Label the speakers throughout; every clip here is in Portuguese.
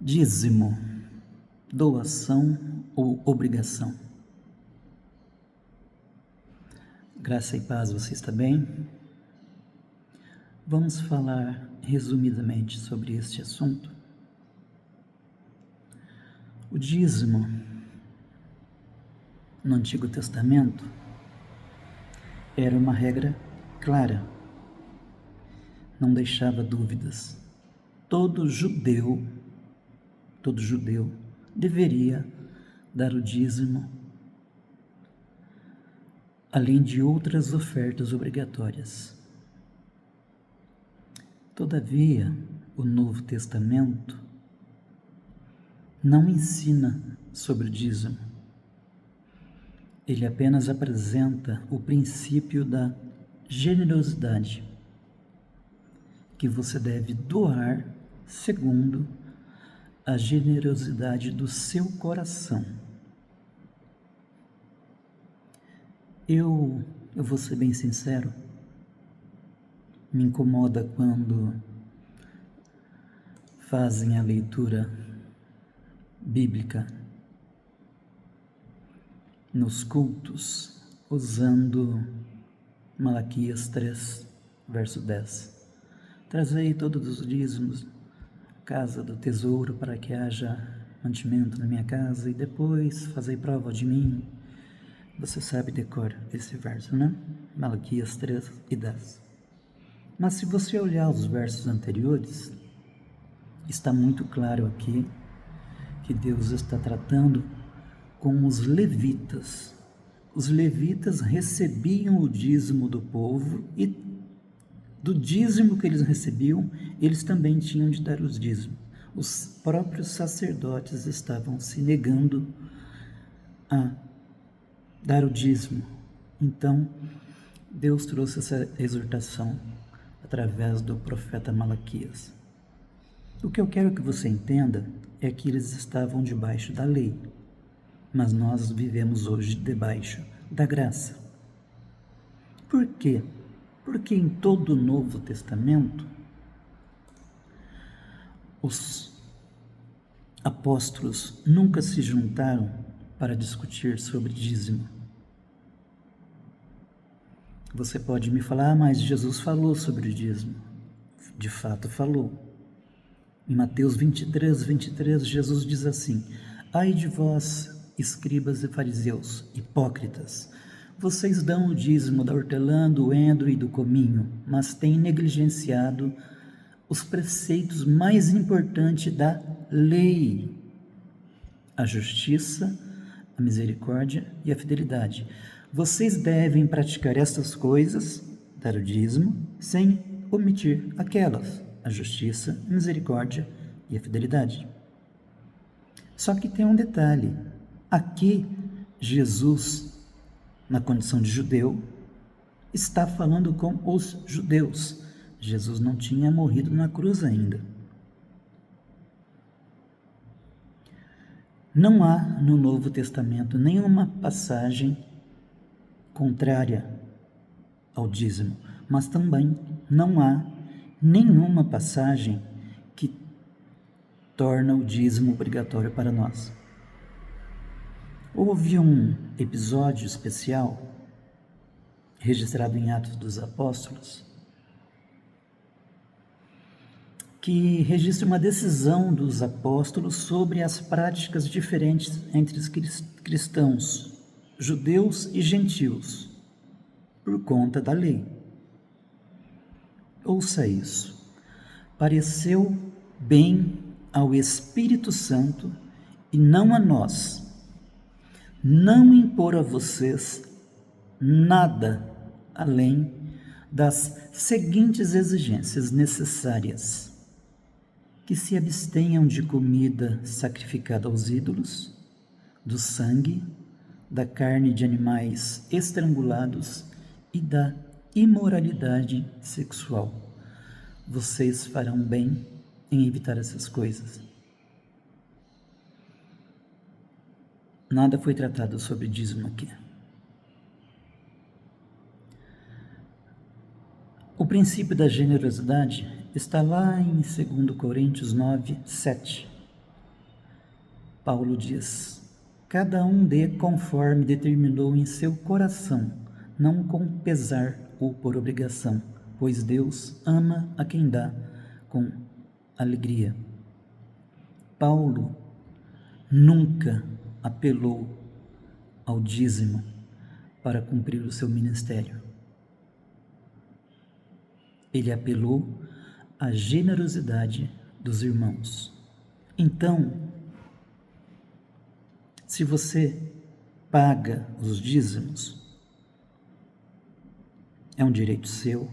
Speaker 1: Dízimo, doação ou obrigação? Graça e paz, você está bem? Vamos falar resumidamente sobre este assunto. O dízimo, no Antigo Testamento, era uma regra clara, não deixava dúvidas. Todo judeu deveria dar o dízimo, além de outras ofertas obrigatórias. Todavia, o Novo Testamento não ensina sobre o dízimo. Ele apenas apresenta o princípio da generosidade, que você deve doar segundo a generosidade do seu coração. Eu vou ser bem sincero, me incomoda quando fazem a leitura bíblica nos cultos, usando Malaquias 3, verso 10. Trazei todos os dízimos, casa do tesouro, para que haja mantimento na minha casa, e depois fazei prova de mim. Você sabe decor esse verso, né? Malaquias 3 e 10. Mas se você olhar os versos anteriores, está muito claro aqui que Deus está tratando com os levitas. Os levitas recebiam o dízimo do povo e do dízimo que eles recebiam, eles também tinham de dar os dízimos. Os próprios sacerdotes estavam se negando a dar o dízimo. Então, Deus trouxe essa exortação através do profeta Malaquias. O que eu quero que você entenda é que eles estavam debaixo da lei, mas nós vivemos hoje debaixo da graça. Por quê? Porque em todo o Novo Testamento, os apóstolos nunca se juntaram para discutir sobre dízimo. Você pode me falar, mas Jesus falou sobre o dízimo. De fato falou. Em Mateus 23, Jesus diz assim: ai de vós, escribas e fariseus, hipócritas, vocês dão o dízimo da hortelã, do endro e do cominho, mas têm negligenciado os preceitos mais importantes da lei: a justiça, a misericórdia e a fidelidade. Vocês devem praticar estas coisas, dar o dízimo, sem omitir aquelas: a justiça, a misericórdia e a fidelidade. Só que tem um detalhe. Aqui, Jesus, na condição de judeu, está falando com os judeus. Jesus não tinha morrido na cruz ainda. Não há no Novo Testamento nenhuma passagem contrária ao dízimo, mas também não há nenhuma passagem que torna o dízimo obrigatório para nós. Houve um episódio especial registrado em Atos dos Apóstolos que registra uma decisão dos apóstolos sobre as práticas diferentes entre os cristãos, judeus e gentios, por conta da lei. Ouça isso. Pareceu bem ao Espírito Santo e não a nós, não impor a vocês nada além das seguintes exigências necessárias: que se abstenham de comida sacrificada aos ídolos, do sangue, da carne de animais estrangulados e da imoralidade sexual. Vocês farão bem em evitar essas coisas. Nada foi tratado sobre dízimo aqui. O princípio da generosidade está lá em 2 Coríntios 9, 7. Paulo diz: cada um dê conforme determinou em seu coração, não com pesar ou por obrigação, pois Deus ama a quem dá com alegria. Paulo nunca apelou ao dízimo para cumprir o seu ministério. Ele apelou à generosidade dos irmãos. Então, se você paga os dízimos, é um direito seu,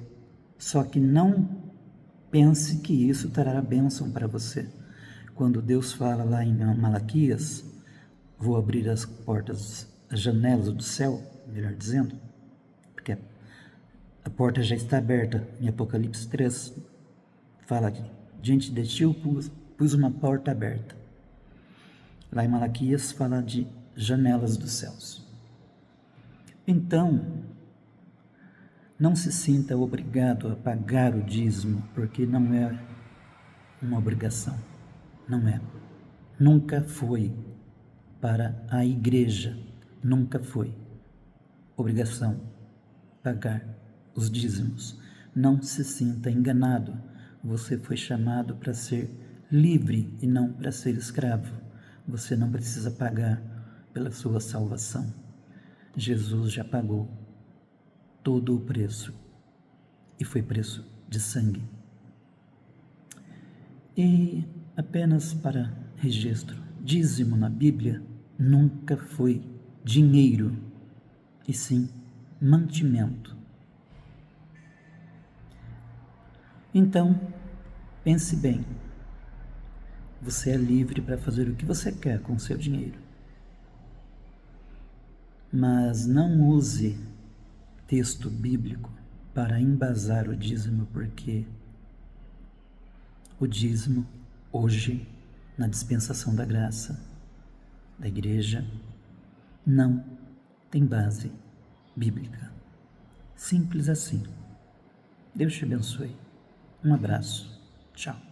Speaker 1: só que não pense que isso trará bênção para você. Quando Deus fala lá em Malaquias, vou abrir as portas, as janelas do céu, melhor dizendo, porque a porta já está aberta. Em Apocalipse 3, fala que diante de ti eu pus uma porta aberta. Lá em Malaquias fala de janelas dos céus. Então, não se sinta obrigado a pagar o dízimo, porque não é uma obrigação. Não é. Nunca foi para a igreja, nunca foi obrigação pagar os dízimos. Não se sinta enganado. Você foi chamado para ser livre e não para ser escravo. Você não precisa pagar pela sua salvação. Jesus já pagou todo o preço, e foi preço de sangue. E apenas para registro, dízimo na Bíblia nunca foi dinheiro, e sim mantimento. Então, pense bem, você é livre para fazer o que você quer com o seu dinheiro, mas não use texto bíblico para embasar o dízimo, porque o dízimo, hoje, na dispensação da graça da igreja, não tem base bíblica. Simples assim. Deus te abençoe. Um abraço. Tchau.